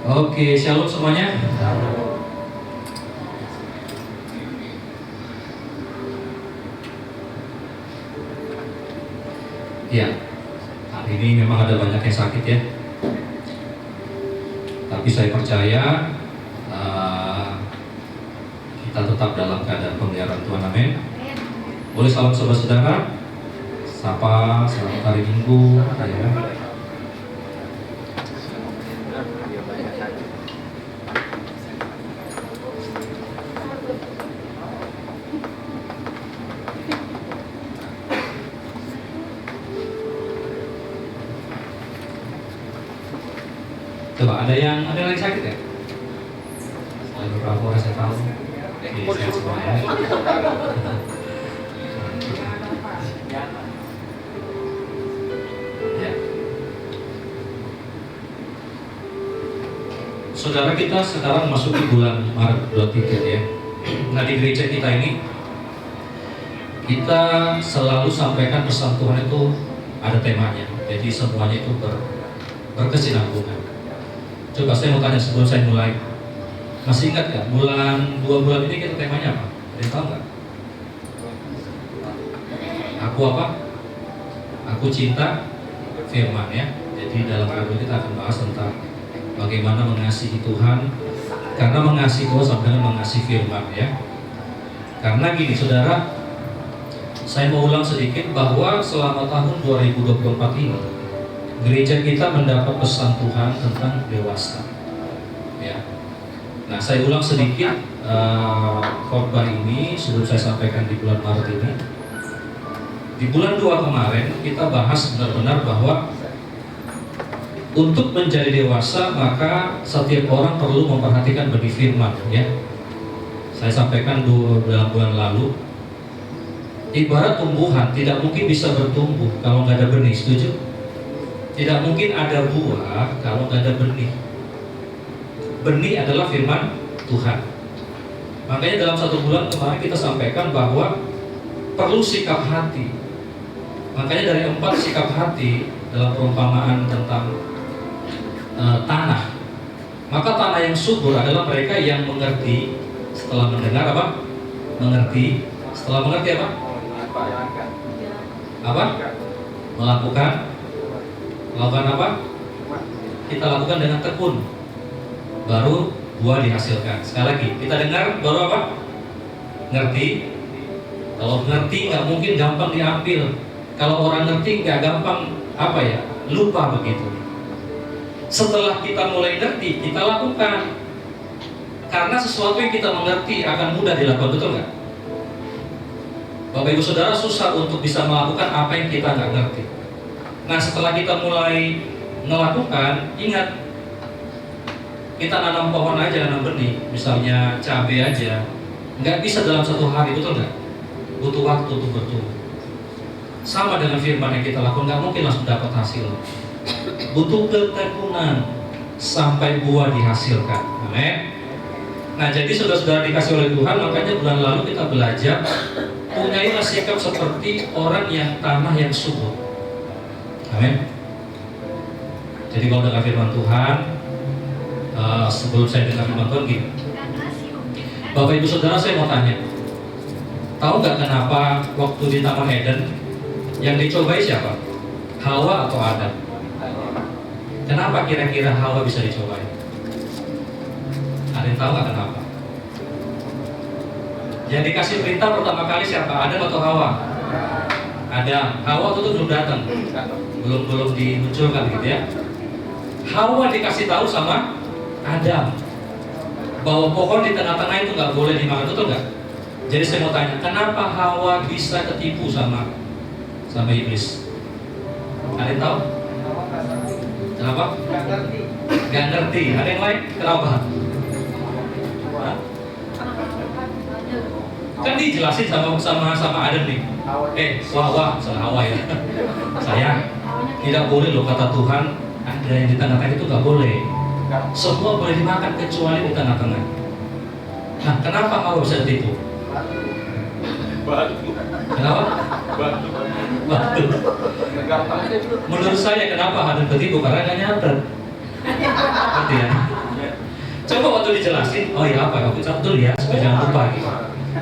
Oke, shalom semuanya. Ya, hari ini memang ada banyak yang sakit ya. Tapi saya percaya kita tetap dalam keadaan pemeliharaan Tuhan. Amin. Boleh salam saudara-saudara. Sapa, selamat hari Minggu. Ya. Coba ada yang lagi sakit ya? Ada beberapa orang saya tahu. Sehat semua ya. Ya. Saudara, kita sekarang masuk di bulan Maret 23 ya. Nah, di gereja kita ini kita selalu sampaikan pesan Tuhan itu ada temanya. Jadi semuanya itu berkesinambungan. Coba saya mau tanya sebelum saya mulai, masih ingat nggak 2 bulan ini kita temanya apa? Ada yang tahu nggak? Aku apa? Aku cinta firman ya. Jadi dalam minggu kita akan bahas tentang bagaimana mengasihi Tuhan, karena mengasihi Tuhan sama dengan mengasihi firman ya. Karena gini saudara, saya mau ulang sedikit bahwa selama tahun 2024 ini gereja kita mendapat pesan Tuhan tentang dewasa. Ya. Nah, saya ulang sedikit khotbah ini sebelum saya sampaikan di bulan Maret ini. Di bulan 2 kemarin kita bahas benar-benar bahwa untuk menjadi dewasa maka setiap orang perlu memperhatikan benih firman. Ya. Saya sampaikan dalam bulan lalu. Ibarat tumbuhan tidak mungkin bisa bertumbuh kalau nggak ada benih, setuju? Tidak mungkin ada buah kalau nggak ada benih. Benih adalah firman Tuhan. Makanya dalam 1 bulan kemarin kita sampaikan bahwa perlu sikap hati. Makanya dari 4 sikap hati dalam perumpamaan tentang tanah. Maka tanah yang subur adalah mereka yang mengerti setelah mendengar apa? Mengerti. Setelah mengerti apa? Apa? Melakukan apa? Kita lakukan dengan tekun, baru buah dihasilkan. Sekali lagi, kita dengar baru apa? Ngerti. Kalau ngerti nggak mungkin gampang diambil. Kalau orang ngerti nggak gampang apa ya? Lupa begitu. Setelah kita mulai ngerti, kita lakukan. Karena sesuatu yang kita mengerti akan mudah dilakukan, betul nggak? Bapak Ibu Saudara, susah untuk bisa melakukan apa yang kita nggak ngerti. Nah, setelah kita mulai melakukan, ingat, kita nanam pohon aja, nanam benih, misalnya cabai aja, nggak bisa dalam 1 hari, betul nggak? Butuh waktu untuk bertumbuh. Sama dengan firman yang kita lakukan, nggak mungkin langsung dapat hasil. Butuh ketekunan sampai buah dihasilkan. Amin. Nah, jadi saudara-saudara dikasih oleh Tuhan, makanya bulan lalu kita belajar punyailah sikap seperti orang yang tanah yang subur. Amin. Jadi kalau dengar firman Tuhan, sebelum saya dengar firman Tuhan gini, Bapak Ibu Saudara, saya mau tanya, tahu nggak kenapa waktu di Taman Eden yang dicobai siapa? Hawa atau Adam? Kenapa kira-kira Hawa bisa dicobai? Ada yang tahu nggak kenapa? Yang dikasih perintah pertama kali siapa? Adam atau Hawa? Adam. Hawa itu belum datang, belum dimunculkan gitu ya. Hawa dikasih tahu sama Adam bahwa pohon di tengah-tengah itu nggak boleh dimakan, betul nggak? Jadi saya mau tanya, kenapa Hawa bisa ketipu sama iblis? Ada yang tahu? Kenapa? Gak ngerti. Ada yang lain? Kenapa? Hah? Kan dijelasin sama Adam nih. Salah Hawa ya. Sayang, tidak boleh loh kata Tuhan, ada yang di tengah-tengah itu nggak boleh. Semua boleh dimakan kecuali di tengah-tengah. Nah, kenapa Hawa bisa ditipu? Kenapa? Batu. Menurut saya kenapa Adam ketipu? Karena nggak nyatet. Ngerti ya? Coba waktu dijelasin, oh iya apa? Aku catat dulu ya, supaya jangan lupa gitu.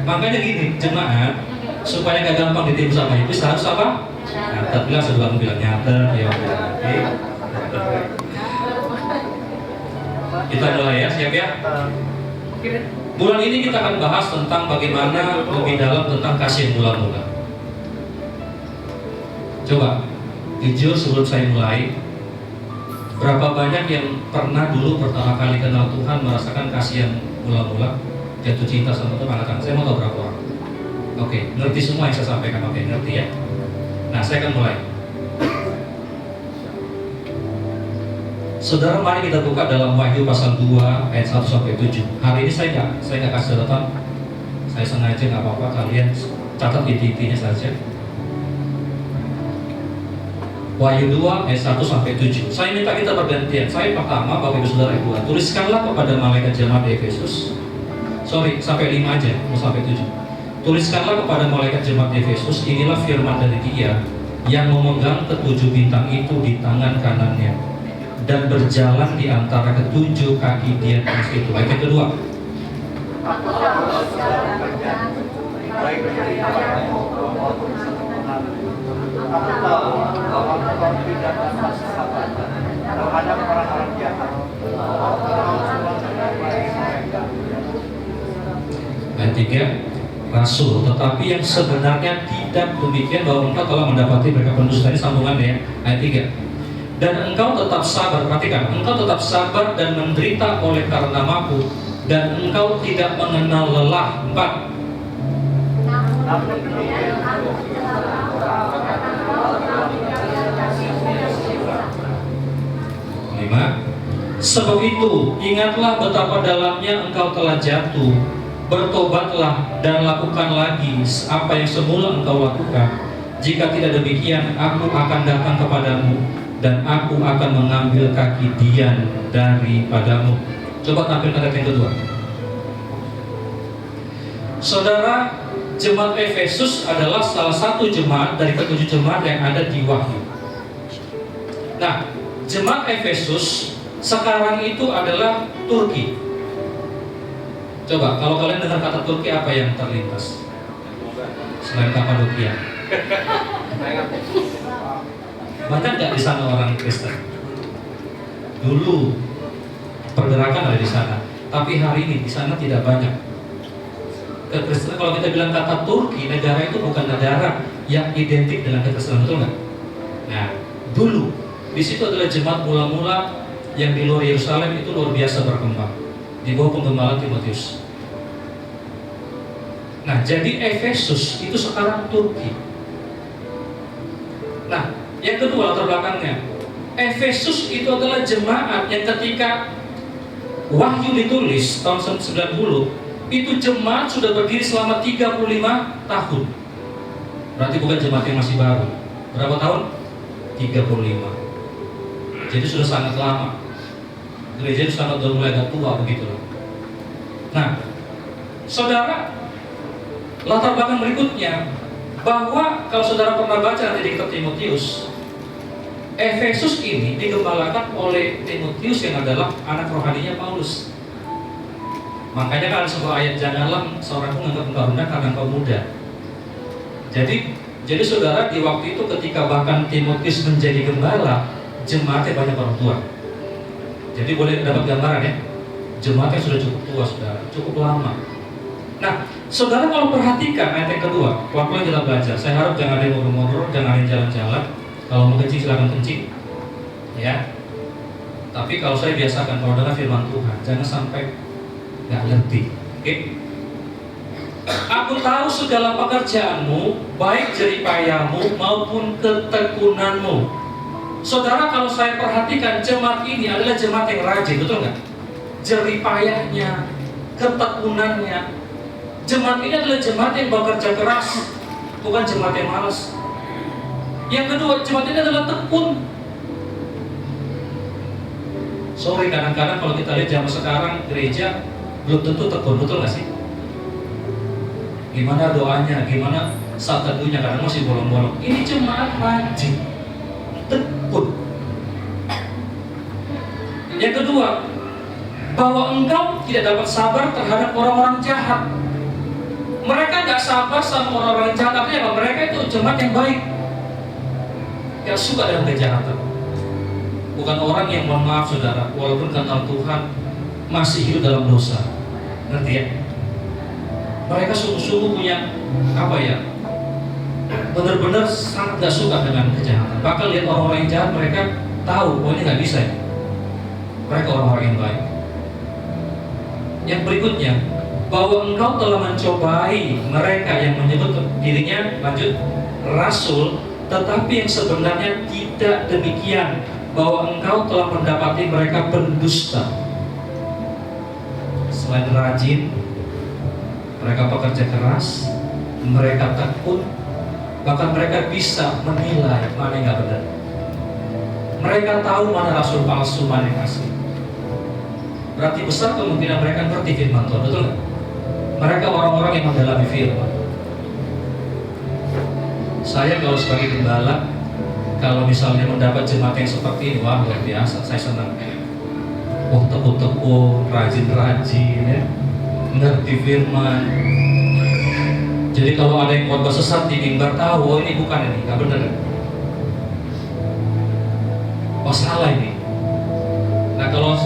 Makanya gini, jemaat, supaya gak gampang ditipu sama iblis harus apa? Nyatet. Bilang sebelum kamu bilang nyatet, ya oke. Kita mulai ya, siap ya? Bulan ini kita akan bahas tentang bagaimana lebih dalam tentang kasih yang mula-mula. Coba, jujur sebelum saya mulai, berapa banyak yang pernah dulu pertama kali kenal Tuhan merasakan kasih yang mula-mula, jatuh cinta sama Tuhan? Angkat. Saya mau tahu berapa orang. Oke, ngerti semua yang saya sampaikan? Oke, ngerti ya? Nah, saya akan mulai. Saudara, mari kita buka dalam Wahyu pasal 2 ayat 1 sampai 7. Hari ini saya nggak kasih catatan. Saya sengaja nggak apa-apa, kalian catat inti-intinya saja. Wahyu 2 ayat 1 sampai 7. Saya minta kita bergantian. Saya pertama, Bapak Ibu Saudara yang dua, tuliskanlah kepada malaikat jemaat di Efesus. Sorry, sampai 5 aja, mau sampai 7. Tuliskanlah kepada malaikat jemaat di Efesus, inilah firman dari Dia yang memegang ketujuh bintang itu di tangan kanannya dan berjalan di antara ketujuh kaki Dia emas itu. Ayat yang kedua. Ayat 3, Rasul, tetapi yang sebenarnya tidak demikian, bahwa engkau telah mendapati mereka pendusta. Ini sambungannya ya. Ayat 3, dan engkau tetap sabar, perhatikan, engkau tetap sabar dan menderita oleh karena namaku, dan engkau tidak mengenal lelah. 4, sebab itu ingatlah betapa dalamnya engkau telah jatuh, bertobatlah dan lakukan lagi apa yang semula engkau lakukan. Jika tidak demikian, aku akan datang kepadamu dan aku akan mengambil kaki Dian daripadamu. Coba tampilkan ayat yang kedua. Saudara, jemaat Efesus adalah salah satu jemaat dari ketujuh jemaat yang ada di Wahyu. Nah, jemaat Efesus sekarang itu adalah Turki. Coba, kalau kalian dengar kata Turki, apa yang terlintas? Selain Kapadokia. Banyak nggak di sana orang Kristen? Dulu pergerakan ada di sana, tapi hari ini di sana tidak banyak. Kekristenan, kalau kita bilang kata Turki, negara itu bukan negara yang identik dengan kekristenan, betul nggak? Nah, dulu di situ adalah jemaat mula-mula yang di luar Yerusalem itu luar biasa berkembang di bawah penggembalaan Timotius. Nah, jadi Efesus itu sekarang Turki. Nah, yang kedua latar belakangnya, Efesus itu adalah jemaat yang ketika Wahyu ditulis tahun 90, itu jemaat sudah berdiri selama 35 tahun. Berarti bukan jemaat yang masih baru. Berapa tahun? 35. Jadi sudah sangat lama. Gereja itu sangat udah mulai agak tua begitu loh. Nah, saudara, latar belakang berikutnya, bahwa kalau saudara pernah baca nanti di kitab Timotius, Efesus ini digembalakan oleh Timotius yang adalah anak rohaninya Paulus. Makanya kan sebuah ayat, janganlah seorang pun menganggap engkau rendah karena engkau muda. Jadi saudara, di waktu itu ketika bahkan Timotius menjadi gembala, jemaatnya banyak orang tua. Jadi boleh dapat gambaran ya, jemaatnya sudah cukup tua, saudara, cukup lama. Nah, saudara kalau perhatikan ayat yang kedua, pelan-pelan kita belajar. Saya harap jangan ada yang ngobrol-ngobrol, jangan ada yang jalan-jalan. Kalau mau kencing silakan kencing, ya. Tapi kalau saya biasakan kalau dengar firman Tuhan, jangan sampai nggak ngerti. Oke? Aku tahu segala pekerjaanmu, baik jeripayamu maupun ketekunanmu. Saudara, kalau saya perhatikan jemaat ini adalah jemaat yang rajin, betul nggak? Jeripayahnya, ketekunannya. Jemaat ini adalah jemaat yang bekerja keras, bukan jemaat yang malas. Yang kedua, jemaat ini adalah tekun. Sorry, kadang-kadang kalau kita lihat zaman sekarang gereja belum tentu tekun, betul nggak sih? Gimana doanya, gimana saat teduhnya, kadang masih bolong-bolong. Ini jemaat rajin, tekun. Yang kedua, bahwa engkau tidak dapat sabar terhadap orang-orang jahat. Mereka nggak sabar sama orang-orang jahat, artinya apa? Mereka itu jemaat yang baik, yang suka dengan kejahatan. Bukan orang yang, mohon maaf saudara, walaupun kenal Tuhan masih hidup dalam dosa. Ngerti ya? Mereka sungguh-sungguh punya apa ya? Benar-benar sangat gak suka dengan kejahatan. Bahkan lihat orang-orang yang jahat, mereka tahu, oh ini gak bisa ya. Mereka orang-orang yang baik. Yang berikutnya, bahwa engkau telah mencobai mereka yang menyebut dirinya, lanjut, rasul, tetapi yang sebenarnya tidak demikian, bahwa engkau telah mendapati mereka pendusta. Selain rajin, mereka pekerja keras, mereka tekun, bahkan mereka bisa menilai mana yang gak benar. Mereka tahu mana rasul palsu, mana yang asli. Berarti besar kemungkinan mereka ngerti firman Tuhan, betul nggak? Mereka orang-orang yang mendalami firman. Saya kalau sebagai gembala, kalau misalnya mendapat jemaat yang seperti ini, wah luar biasa, saya senang. Wah tekun-tekun, rajin-rajin ya, ngerti firman. Jadi kalau ada yang khotbah sesat di mimbar, tahu, oh ini bukan, ini nggak benar. Oh salah ini. Nah kalau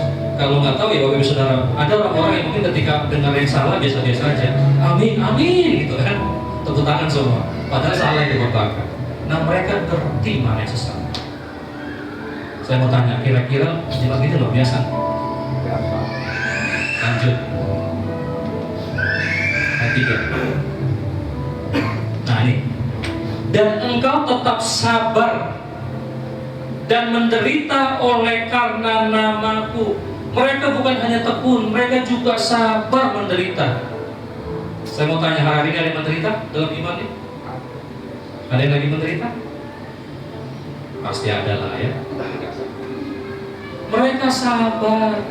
nggak tahu ya Bapak Ibu Saudara, ada orang-orang yang mungkin ketika dengar yang salah biasa-biasa aja, amin, amin gitu kan, tepuk tangan semua. Padahal salah yang dikhotbahkan. Nah mereka ngerti mana yang sesat. Saya mau tanya, kira-kira jemaat ini luar biasa? Lanjut. Ayat 3. Nah ini, dan engkau tetap sabar dan menderita oleh karena namaku. Mereka bukan hanya tekun, mereka juga sabar menderita. Saya mau tanya, hari ini ada yang menderita dalam iman ini? Ada yang lagi menderita? Pasti ada lah ya. Mereka sabar.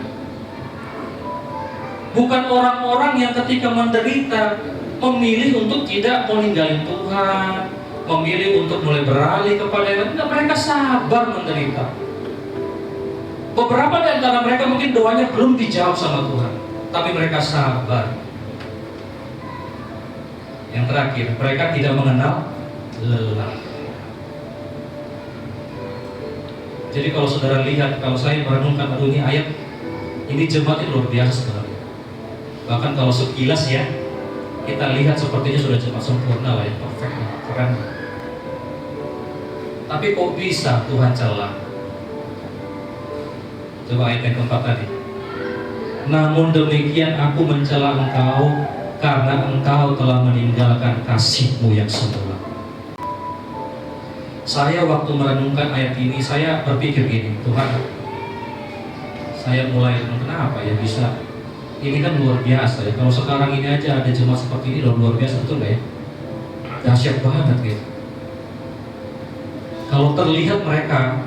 Bukan orang-orang yang ketika menderita memilih untuk tidak meninggalin Tuhan, memilih untuk mulai beralih kepada yang lain. Mereka sabar menderita. Beberapa di antara mereka mungkin doanya belum dijawab sama Tuhan, tapi mereka sabar. Yang terakhir, mereka tidak mengenal lelah. Jadi kalau saudara lihat, kalau saya merenungkan, aduh ini ayat, ini jemaat ini luar biasa sebenarnya. Bahkan kalau sekilas ya, kita lihat sepertinya sudah jemaat sempurna lah ya, perfect, keren. Tapi kok bisa Tuhan celah? Coba ayat yang keempat tadi. Namun demikian aku mencela engkau karena engkau telah meninggalkan kasihmu yang semula. Saya waktu merenungkan ayat ini, saya berpikir gini, Tuhan, saya mulai kenapa ya bisa? Ini kan luar biasa ya. Kalau sekarang ini aja ada jemaat seperti ini, luar biasa, betul nggak ya? Dahsyat banget gitu. Kalau terlihat mereka,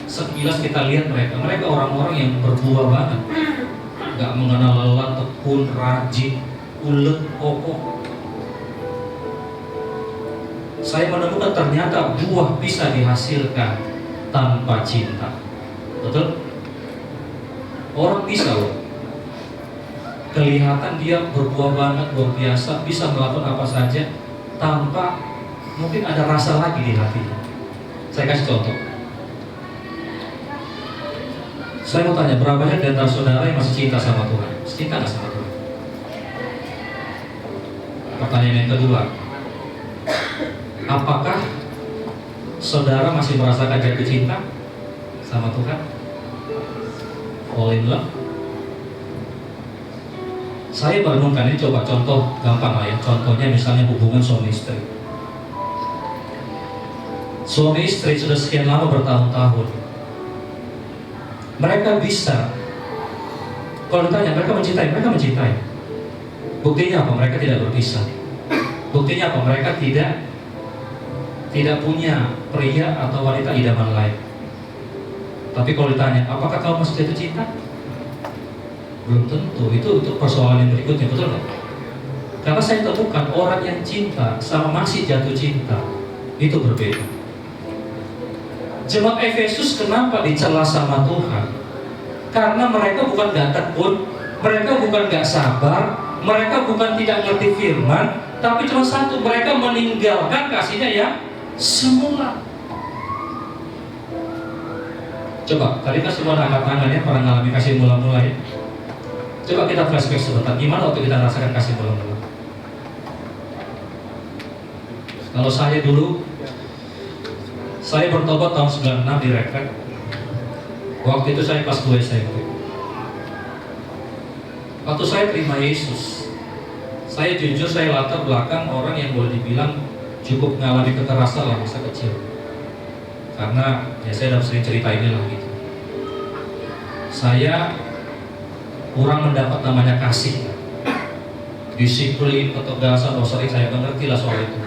sekilas kita lihat mereka orang-orang yang berbuah banget, nggak mengenal lelah, tekun, rajin, ulet, kokoh. Saya menemukan ternyata buah bisa dihasilkan tanpa cinta. Betul? Orang bisa loh, kelihatan dia berbuah banget, luar biasa, bisa melakukan apa saja tanpa mungkin ada rasa lagi di hatinya. Saya kasih contoh. Saya mau tanya, berapa banyak di antara saudara yang masih cinta sama Tuhan? Cinta nggak sama Tuhan? Pertanyaan yang kedua, apakah saudara masih merasakan jatuh cinta sama Tuhan? Fall in love? Saya merenungkan ini, coba contoh gampang lah ya. Contohnya misalnya hubungan suami istri. Suami istri sudah sekian lama, bertahun-tahun. Mereka bisa, kalau ditanya mereka mencintai. Buktinya apa? Mereka tidak berpisah. Buktinya apa? Mereka tidak punya pria atau wanita idaman lain. Tapi kalau ditanya, apakah kamu masih jatuh cinta? Belum tentu. Itu persoalan yang berikutnya, betul nggak? Karena saya temukan orang yang cinta sama masih jatuh cinta itu berbeda. Jemaat Efesus kenapa dicela sama Tuhan? Karena mereka bukan gak tekun, mereka bukan gak sabar, mereka bukan tidak ngerti firman, tapi cuma satu, mereka meninggalkan kasihnya yang semula. Coba, tadi kan semua angkat tangan ya, orang mengalami kasih mula-mula ya. Coba kita flashback sebentar, gimana waktu kita merasakan kasih mula-mula? Kalau saya dulu, saya bertobat tahun 96 di Retret. Waktu itu saya kelas 2 SMP. Waktu saya terima Yesus, saya jujur, saya latar belakang orang yang boleh dibilang cukup mengalami kekerasan lah masa kecil. Karena ya saya udah sering cerita ini lah gitu. Saya kurang mendapat namanya kasih, disiplin, ketegasan, sering saya mengerti lah soal itu.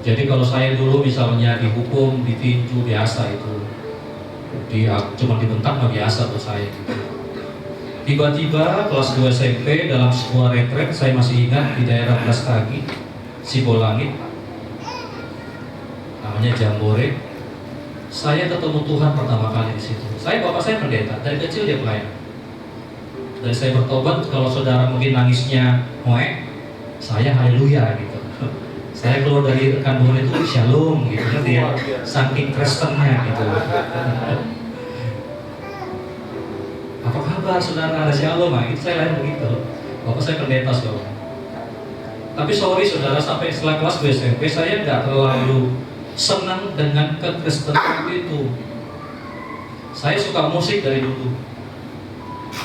Jadi kalau saya dulu misalnya dihukum, ditinju, biasa itu, cuma dibentak mah biasa tuh saya. Tiba-tiba kelas 2 SMP dalam sebuah retret, saya masih ingat di daerah Brastagi, Sibolangit, namanya Jambore. Saya ketemu Tuhan pertama kali di situ. Bapak saya pendeta, dari kecil dia pelayan. Dari saya bertobat, kalau saudara mungkin nangisnya moek, saya haleluya gitu. Saya keluar dari kandungan itu shalom gitu kan dia, saking Kristennya gitu. Apa kabar saudara, ada shalom? Nah, itu saya lain begitu. Bapak saya pendeta saudara. Tapi sorry saudara, sampai setelah kelas 2 SMP saya nggak terlalu senang dengan kekristenan itu. Saya suka musik dari dulu.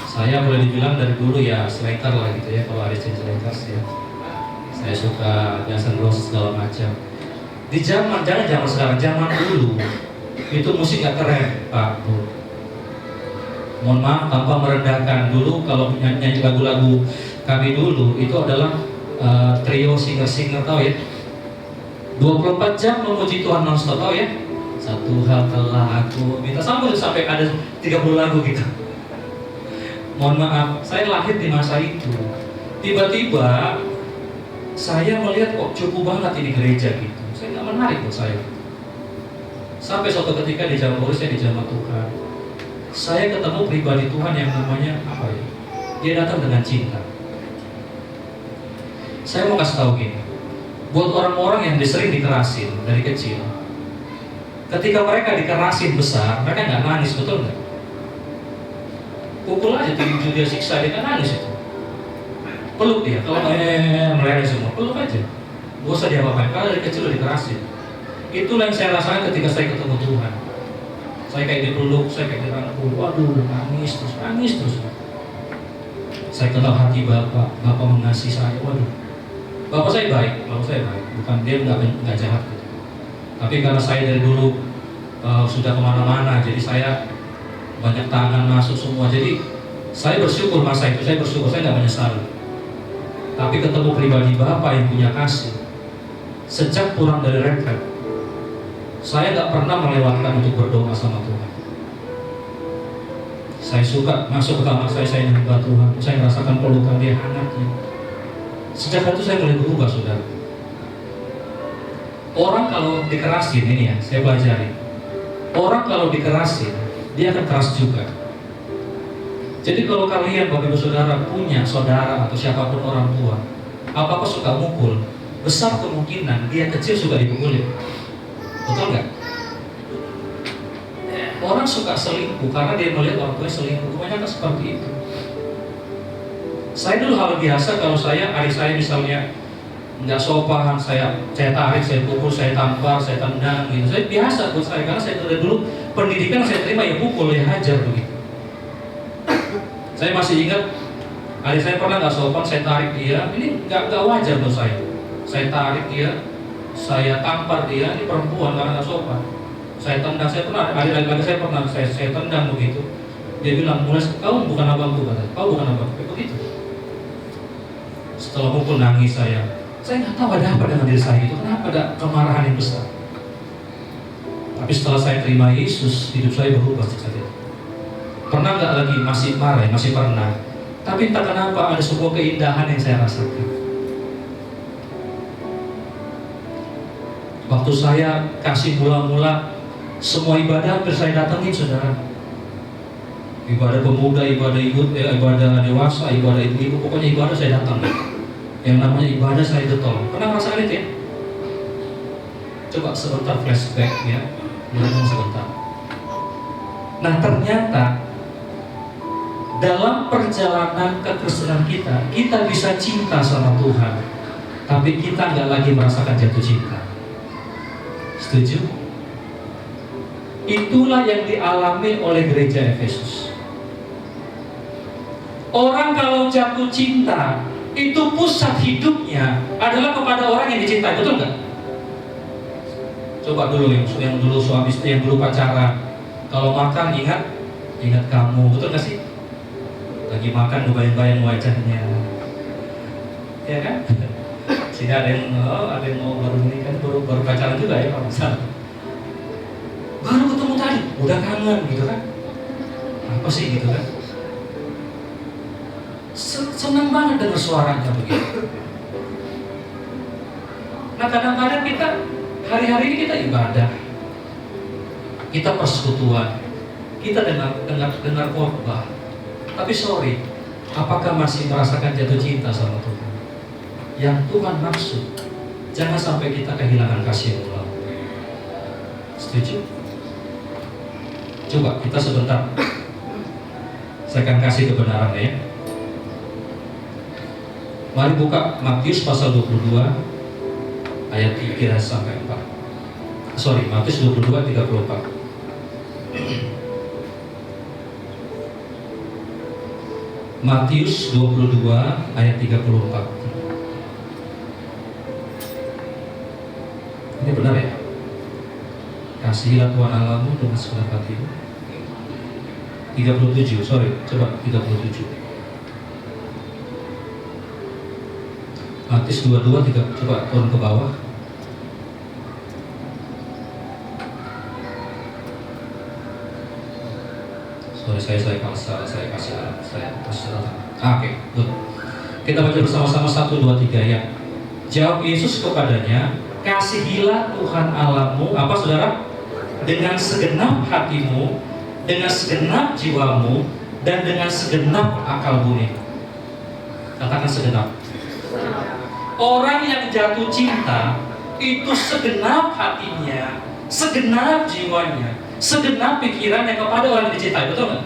Saya boleh dibilang dari dulu ya selengkar lah gitu ya, kalau ada selengkar ya. Saya suka Guns N' Roses segala macam. Di zaman, jangan zaman sekarang, zaman dulu itu musik gak keren, Pak Bu. Mohon maaf tanpa merendahkan, dulu kalau nyanyi lagu-lagu kami dulu itu adalah trio singer-singer, tahu ya? 24 jam memuji Tuhan non-stop, tahu ya? Satu hal telah aku minta, sampai ada 30 lagu gitu. Mohon maaf, saya lahir di masa itu. Tiba-tiba saya melihat kok cukup banget ini gereja gitu. Saya nggak menarik buat saya. Sampai suatu ketika di Jambore, saya dijamah Tuhan. Saya ketemu pribadi Tuhan yang namanya apa ya? Dia datang dengan cinta. Saya mau kasih tahu gini, buat orang-orang yang sering dikerasin dari kecil, ketika mereka dikerasin besar, mereka nggak nangis, betul nggak? Pukul aja, tinju dia, siksa dia, nggak nangis itu. Peluk dia, kalau meleleh semua, peluk aja. Gak usah diapa-apain, karena dari kecil udah dikerasin. Itulah yang saya rasakan ketika saya ketemu Tuhan. Saya kayak dipeluk, saya kayak dirangkul, waduh, nangis terus. Saya kenal hati Bapak mengasihi saya, waduh. Bapak saya baik, bukan dia nggak jahat gitu. Tapi karena saya dari dulu sudah kemana-mana, jadi saya banyak tangan masuk semua. Jadi saya bersyukur masa itu, saya nggak menyesal. Tapi ketemu pribadi Bapak yang punya kasih. Sejak pulang dari retret, saya nggak pernah melewatkan untuk berdoa sama Tuhan. Saya suka masuk ke kamar saya nyembah Tuhan. Saya merasakan pelukan dia hangatnya. Sejak itu saya mulai berubah, saudara. Orang kalau dikerasin, ini ya, saya pelajari. Orang kalau dikerasin, dia akan keras juga. Jadi kalau kalian, Bapak Ibu Saudara, punya saudara atau siapapun orang tua, apa-apa suka mukul, besar kemungkinan dia kecil suka dipukulin. Betul nggak? Orang suka selingkuh karena dia melihat orang tuanya selingkuh. Kebanyakan seperti itu. Saya dulu hal biasa kalau adik saya misalnya nggak sopan, saya tarik, saya pukul, saya tampar, saya tendang gitu. Saya biasa buat saya, karena saya dari dulu pendidikan saya terima ya pukul, ya hajar begitu. Saya masih ingat adik saya pernah nggak sopan, saya tarik dia. Ini nggak wajar buat saya. Saya tarik dia, saya tampar dia. Ini perempuan karena nggak sopan. Saya tendang, saya pernah adik saya pernah saya tendang begitu. Dia bilang, mulai kau bukan abangku, kata. Kau bukan abangku, begitu. Setelah pukul nangis saya nggak tahu ada apa dengan diri saya itu. Kenapa ada kemarahan yang besar? Tapi setelah saya terima Yesus, hidup saya berubah sejak itu. Pernah nggak lagi masih marah? Masih pernah. Tapi entah kenapa ada sebuah keindahan yang saya rasakan. Waktu saya kasih mula-mula, semua ibadah hampir saya datangin, saudara. Ibadah pemuda, ibadah ibadah dewasa, ibadah ibu-ibu, pokoknya ibadah saya datang. Yang namanya ibadah saya getol. Pernah ngerasain itu ya? Coba sebentar flashback ya, merenung sebentar. Nah ternyata dalam perjalanan kekristenan kita bisa cinta sama Tuhan, tapi kita nggak lagi merasakan jatuh cinta. Setuju? Itulah yang dialami oleh gereja Efesus. Orang kalau jatuh cinta, itu pusat hidupnya adalah kepada orang yang dicintai, betul nggak? Coba dulu yang dulu suami istri, yang dulu pacaran, kalau makan ingat kamu, betul nggak sih? Lagi makan bayang-bayang wajahnya, ya kan? Sehingga ada yang mau baru ini kan baru pacaran juga ya kalau misalnya. Baru ketemu tadi, udah kangen gitu kan? Apa sih gitu kan? Senang banget dengar suaranya begitu. Nah kadang-kadang kita hari-hari ini kita ibadah, kita persekutuan, kita dengar khotbah, tapi sorry, apakah masih merasakan jatuh cinta sama Tuhan? Yang Tuhan maksud, jangan sampai kita kehilangan kasih Allah. Setuju? Coba kita sebentar, saya akan kasih kebenaran ya. Mari buka Matius pasal 22 ayat 3 sampai 4. Sorry, Matius 22 34. Matius 22 ayat 34. Ini benar ya? Kasihilah Tuhan Allahmu dengan segenap hatimu. 37, sorry, coba 37. Matius 22, coba turun ke bawah. Sorry, saya kasih oke, good. Kita baca bersama-sama 1, 2, 3 ya. Jawab Yesus kepadanya, kasihilah Tuhan Allahmu, apa saudara? Dengan segenap hatimu, dengan segenap jiwamu, dan dengan segenap akal budi. Katakan segenap. Orang yang jatuh cinta itu segenap hatinya, segenap jiwanya, segenap pikirannya kepada orang yang dicintai, betul nggak?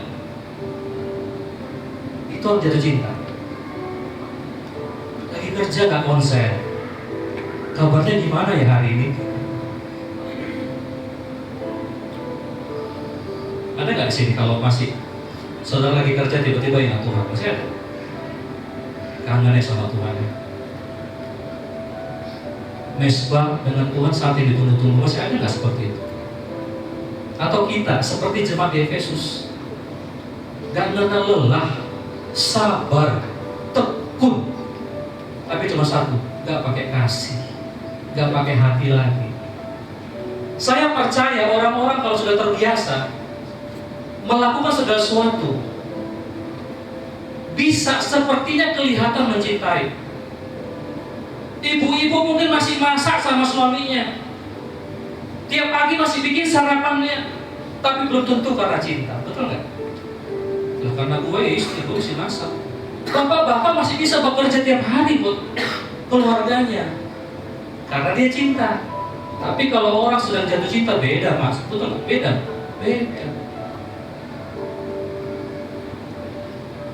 Itu orang jatuh cinta. Lagi kerja nggak konsen, kabarnya gimana ya hari ini? Ada nggak di sini kalau masih saudara lagi kerja tiba-tiba ingat Tuhan? Masih ada? Kangen sama Tuhan ya? Mesbah dengan Tuhan saat yang ditunggu-tunggu, masih ada nggak seperti itu? Atau kita seperti jemaat di Efesus, gak kenal lelah, sabar, tekun, tapi cuma satu, gak pakai kasih, gak pakai hati lagi. Saya percaya orang-orang kalau sudah terbiasa melakukan segala sesuatu, bisa sepertinya kelihatan mencintai. Ibu-ibu mungkin masih masak sama suaminya, tiap pagi masih bikin sarapannya, tapi belum tentu karena cinta, betul nggak? Nah, karena gue istri, gue mesti masak. Bapak masih bisa bekerja tiap hari buat keluarganya, karena dia cinta. Tapi kalau orang sedang jatuh cinta beda mas, betul nggak? Beda.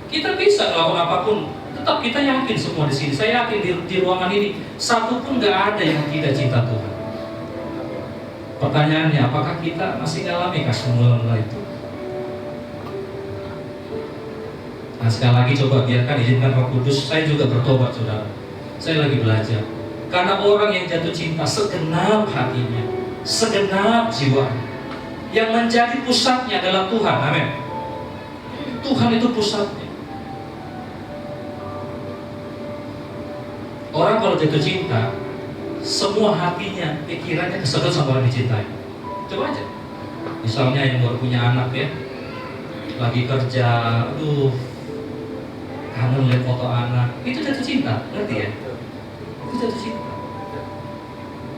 Kita bisa melakukan apapun. Tetap kita yakin semua di sini. Saya yakin di ruangan ini satu pun nggak ada yang tidak cinta Tuhan. Pertanyaannya, apakah kita masih ngalami kasih mula itu? Nah sekali lagi coba biarkan izinkan Roh Kudus. Saya juga bertobat saudara. Saya lagi belajar. Karena orang yang jatuh cinta segenap hatinya, segenap jiwanya, yang menjadi pusatnya adalah Tuhan. Amin. Tuhan itu pusatnya. Orang kalau jatuh cinta, semua hatinya, pikirannya kesedot sama orang dicintai. Coba aja. Misalnya yang baru punya anak ya, lagi kerja, aduh, kangen lihat foto anak, itu jatuh cinta, ngerti ya? Itu jatuh cinta.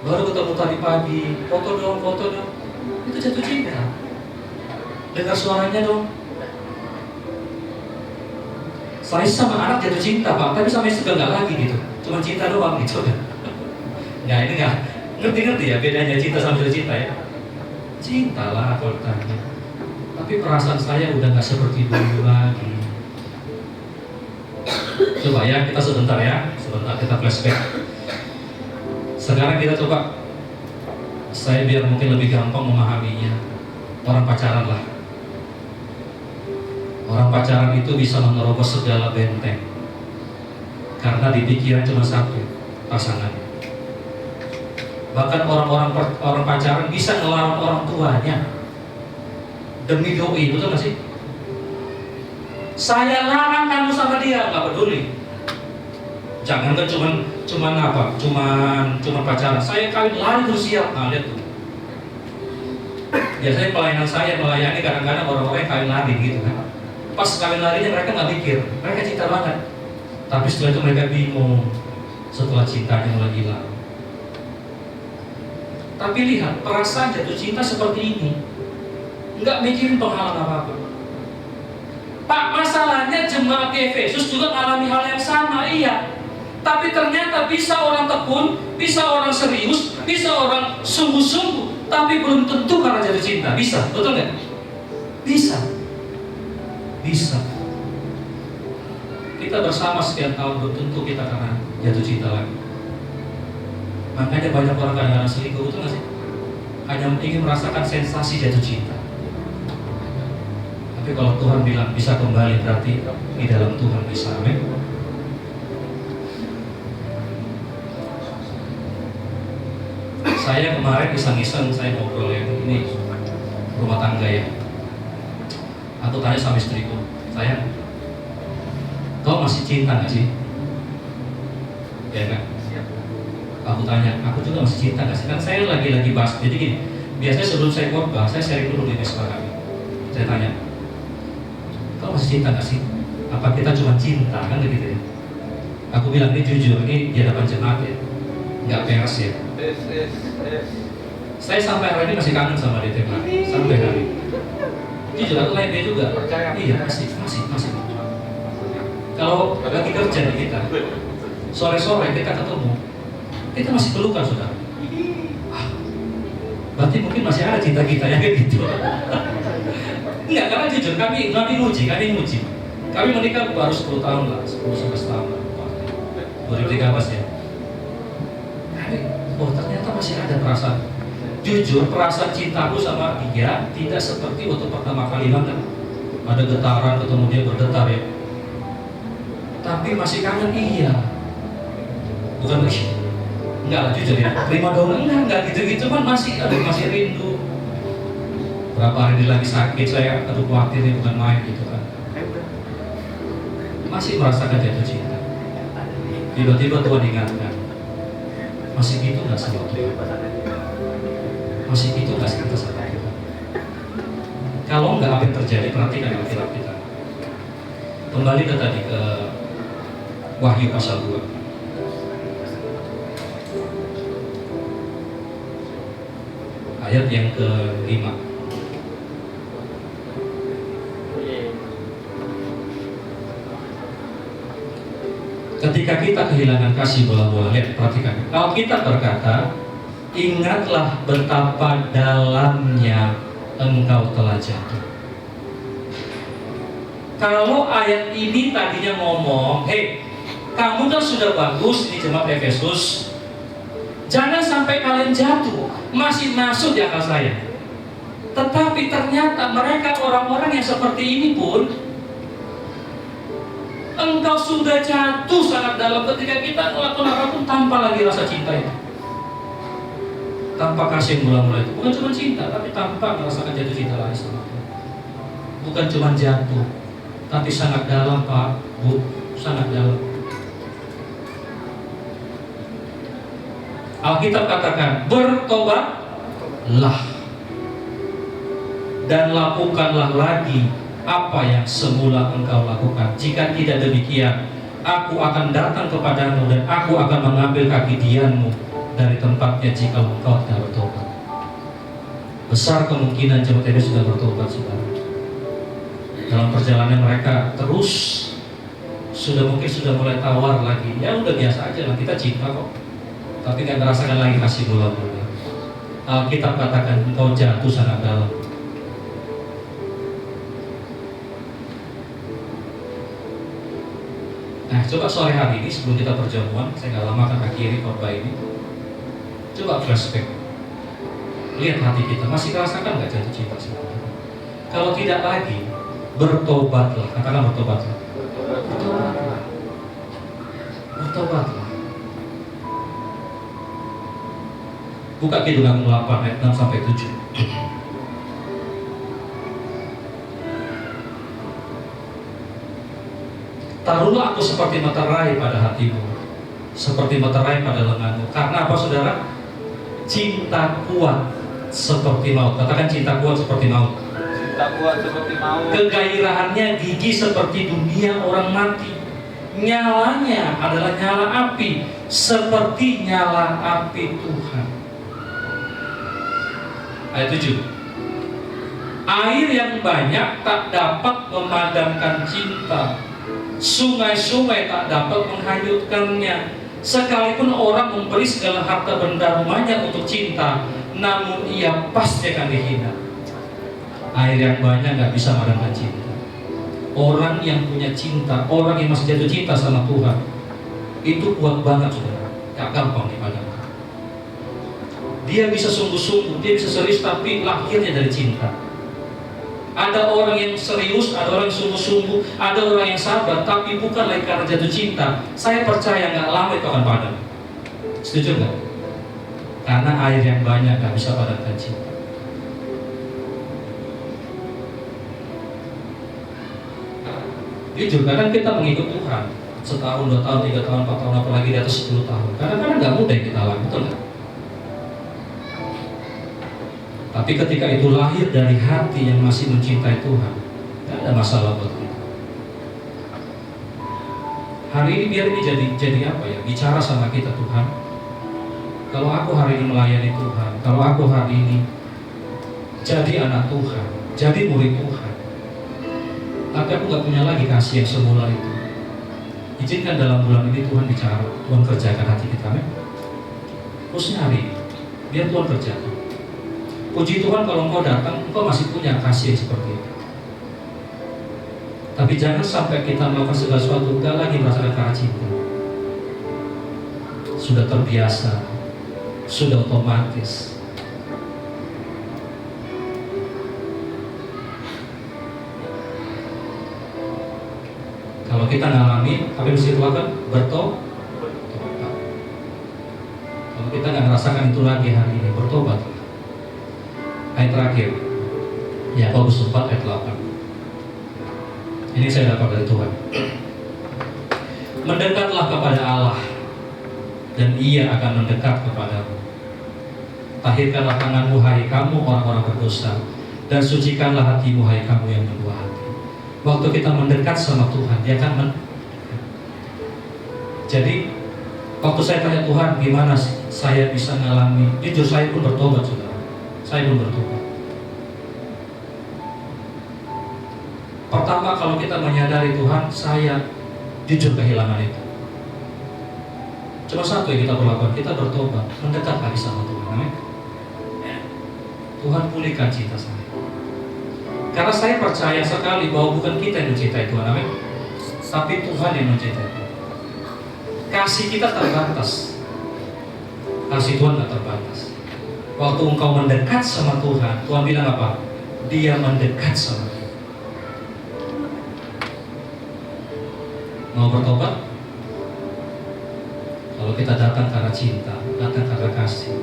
Baru ketemu tadi pagi, foto dong, itu jatuh cinta. Dengar suaranya dong, Saya sama anak jatuh cinta Pak, tapi sama istri enggak lagi gitu. Cuma cinta doang gitu. Nggak, ini nggak ngerti ya bedanya cinta sama jatuh cinta ya. Cinta lah kalau tanya. Tapi perasaan saya udah nggak seperti dulu lagi. Coba ya kita sebentar kita flashback. Sekarang kita coba, saya biar mungkin lebih gampang memahaminya. Orang pacaran lah. Orang pacaran itu bisa menerobos segala benteng karena di pikiran cuma satu, pasangan. Bahkan orang pacaran bisa ngelarang orang tuanya demi doi, betul nggak sih? Saya larang kamu sama dia, nggak peduli. Jangan kan cuman pacaran. Saya kawin lari terus siap. Nah, lihat tuh. Biasanya pelayanan saya melayani kadang-kadang orang-orang yang kawin lari gitu kan. Pas kawin larinya mereka nggak mikir, mereka cinta banget. Tapi setelah itu mereka bingung setelah cintanya mulai hilang. Tapi lihat, perasaan jatuh cinta seperti ini nggak mikirin penghalang apa-apa. Pak, masalahnya jemaat di Efesus juga mengalami hal yang sama, iya. Tapi ternyata bisa orang tekun, bisa orang serius, bisa orang sungguh-sungguh, tapi belum tentu karena jatuh cinta. Bisa, betul nggak? Bisa. Kita bersama sekian tahun, belum tentu kita karena jatuh cinta lagi. Makanya banyak orang kadang-kadang selingkuh, betul nggak sih? Hanya ingin merasakan sensasi jatuh cinta. Tapi kalau Tuhan bilang bisa kembali, berarti di dalam Tuhan bisa. Amin. Saya kemarin iseng-iseng saya ngobrol ya, ini rumah tangga ya. Aku tanya sama istriku, sayang, kau masih cinta nggak sih? Ya kan? Aku tanya, aku juga masih cinta nggak sih? Kan saya lagi bahas. Jadi gini, biasanya sebelum saya khotbah, saya sharing dulu di mesbah kami. Saya tanya, kau masih cinta nggak sih? Apa kita cuma cinta kan gitu ya? Aku bilang ini jujur, ini di hadapan jemaat ya, nggak peres ya. Saya sampai hari ini masih kangen sama DTMA, sampai hari ini. Jujur aku kayak dia juga. Iya masih. Kalau lagi kerja di kita, sore-sore kita ketemu, kita masih pelukan saudara. Berarti mungkin masih ada cinta kita ya gitu. Enggak, karena jujur kami nguji. Kami menikah baru 10 tahun lah, 10-11 tahun lah. 2013 ya. Oh ternyata masih ada perasaan. Jujur perasaan cintaku sama dia tidak seperti waktu pertama kali banget. Ada getaran, ketemu dia bergetar ya. Tapi masih kangen, iya. Bukan lagi. Enggak lah jujur ya. Prima donna enggak gitu-gitu kan masih rindu. Berapa hari dia lagi sakit saya khawatir ini bukan main gitu kan. Masih merasakan jatuh cinta. Tiba-tiba Tuhan ingatkan. Masih gitu nggak sama Tuhan? Masih gitu nggak kita sama Tuhan? Kalau nggak apa yang terjadi, perhatikan Alkitab kita. Kembali ke tadi ke Wahyu pasal 2. Ayat yang ke-5. Ketika kita kehilangan kasih bola-bola, lihat, perhatikan. Kalau kita berkata, ingatlah betapa dalamnya engkau telah jatuh. Kalau ayat ini tadinya ngomong, hei, kamu kan sudah bagus di jemaat Efesus, jangan sampai kalian jatuh, masih masuk di akal saya. Tetapi ternyata mereka orang-orang yang seperti ini pun, engkau sudah jatuh sangat dalam ketika kita melakukan apapun tanpa lagi rasa cinta itu, tanpa kasih mula-mula itu. Bukan cuma cinta, tapi tanpa merasakan jatuh cinta lagi sama Tuhan. Bukan cuma jatuh, tapi sangat dalam Pak, Bu, sangat dalam. Alkitab katakan, bertobatlah dan lakukanlah lagi apa yang semula engkau lakukan. Jika tidak demikian, aku akan datang kepadamu dan aku akan mengambil kaki dianmu dari tempatnya jika engkau tidak bertobat. Besar kemungkinan jemaat ini sudah bertobat, saudara. Dalam perjalanan mereka terus mungkin sudah mulai tawar lagi. Ya udah biasa aja lah, kita cinta kok. Tapi nggak merasakan lagi kasih mula-mula. Alkitab katakan engkau jatuh sangat dalam. Nah, coba sore hari ini sebelum kita perjamuan, saya nggak lama akan akhiri khotbah ini. Coba flashback, lihat hati kita, masih rasakan nggak jatuh cinta sama Tuhan? Kalau tidak lagi, bertobatlah. Katakan bertobatlah. Bertobatlah. Bertobatlah. Buka Kidungan 8 ayat 6 sampai 7. Taruhlah aku seperti materai pada hatimu, seperti materai pada lenganmu. Karena apa saudara? Cinta kuat seperti maut. Katakan cinta kuat seperti maut. Cinta kuat seperti maut. Kegairahannya gigi seperti dunia orang mati. Nyalanya adalah nyala api, seperti nyala api Tuhan. Ayat 7. Air yang banyak tak dapat memadamkan cinta. Sungai-sungai tak dapat menghanyutkannya. Sekalipun orang memberi segala harta benda rumahnya untuk cinta, namun ia pasti akan dihina. Air yang banyak gak bisa memadamkan cinta. Orang yang punya cinta, orang yang masih jatuh cinta sama Tuhan, itu kuat banget saudara, gak gampang dipadamkan. Dia bisa sungguh-sungguh, dia bisa serius, tapi lahirnya dari cinta. Ada orang yang serius, ada orang yang sungguh-sungguh, ada orang yang sabar, tapi bukan lagi karena jatuh cinta. Saya percaya nggak lama itu akan padam. Setuju nggak? Karena air yang banyak nggak bisa padamkan cinta. Jujur, kadang kita mengikut Tuhan setahun, 2 tahun, 3 tahun, 4 tahun, apalagi di atas 10 tahun. Kadang-kadang nggak mudah kita lakukan, betul nggak? Tapi ketika itu lahir dari hati yang masih mencintai Tuhan, tidak ada masalah buat kita. Hari ini biar ini jadi apa ya? Bicara sama kita, Tuhan. Kalau aku hari ini melayani Tuhan, kalau aku hari ini jadi anak Tuhan, jadi murid Tuhan, tapi aku gak punya lagi kasih yang semula itu. Izinkan dalam bulan ini Tuhan bicara, Tuhan kerjakan hati kita, amin. Khususnya hari ini, biar Tuhan kerjakan. Puji Tuhan kalau engkau datang, engkau masih punya kasih seperti itu. Tapi jangan sampai kita melakukan segala sesuatu enggak lagi merasakan karena cinta. Sudah terbiasa, sudah otomatis. Kalau kita ngalami, apa yang mesti dilakukan? Bertobat. Kalau kita nggak merasakan itu lagi hari ini, bertobat. Ayat terakhir, Yakobus 4 ayat 8. Ini saya dapat dari Tuhan. Mendekatlah kepada Allah, dan Ia akan mendekat kepadamu. Tahirkanlah tanganmu, hai kamu orang-orang berdosa, dan sucikanlah hatimu, hai kamu yang berdua hati. Waktu kita mendekat sama Tuhan, Dia akan Jadi, waktu saya tanya Tuhan, gimana saya bisa ngalami? Jujur saya pun bertobat, saudara. Saya pun bertobat. Pertama, kalau kita menyadari Tuhan, saya jujur kehilangan itu. Cuma satu yang kita perlakukan, kita bertobat, mendekat lagi sama Tuhan. Amin. Tuhan pulihkan cinta saya. Karena saya percaya sekali bahwa bukan kita yang mencintai Tuhan, amin. Tapi Tuhan yang mencintai Tuhan. Kasih kita terbatas. Kasih Tuhan tidak terbatas. Waktu engkau mendekat sama Tuhan, Tuhan bilang apa? Dia mendekat sama kita. Mau bertobat? Kalau kita datang karena cinta, datang karena kasih.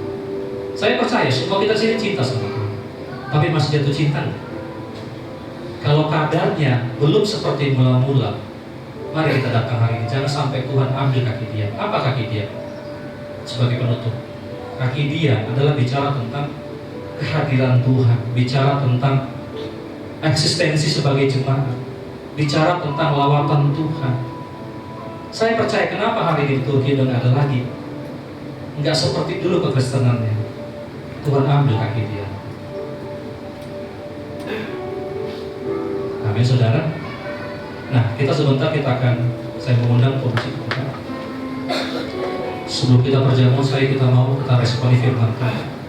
Saya percaya semua kita sini cinta sama Tuhan. Tapi masih jatuh cinta. Kalau kadarnya belum seperti mula-mula, mari kita datang hari ini. Jangan sampai Tuhan ambil kaki dia. Apa kaki dia? Sebagai penutup. Kaki dia adalah bicara tentang kehadiran Tuhan, bicara tentang eksistensi sebagai jemaat, bicara tentang lawatan Tuhan. Saya percaya kenapa hari ini Turki dan ada lagi nggak seperti dulu kekristenannya. Tuhan ambil kaki dia. Amin, saudara. Nah, kita sebentar saya Saya mengundang komisi kita. Sebelum kita berjamuan, kita mau kita responi firman Tuhan.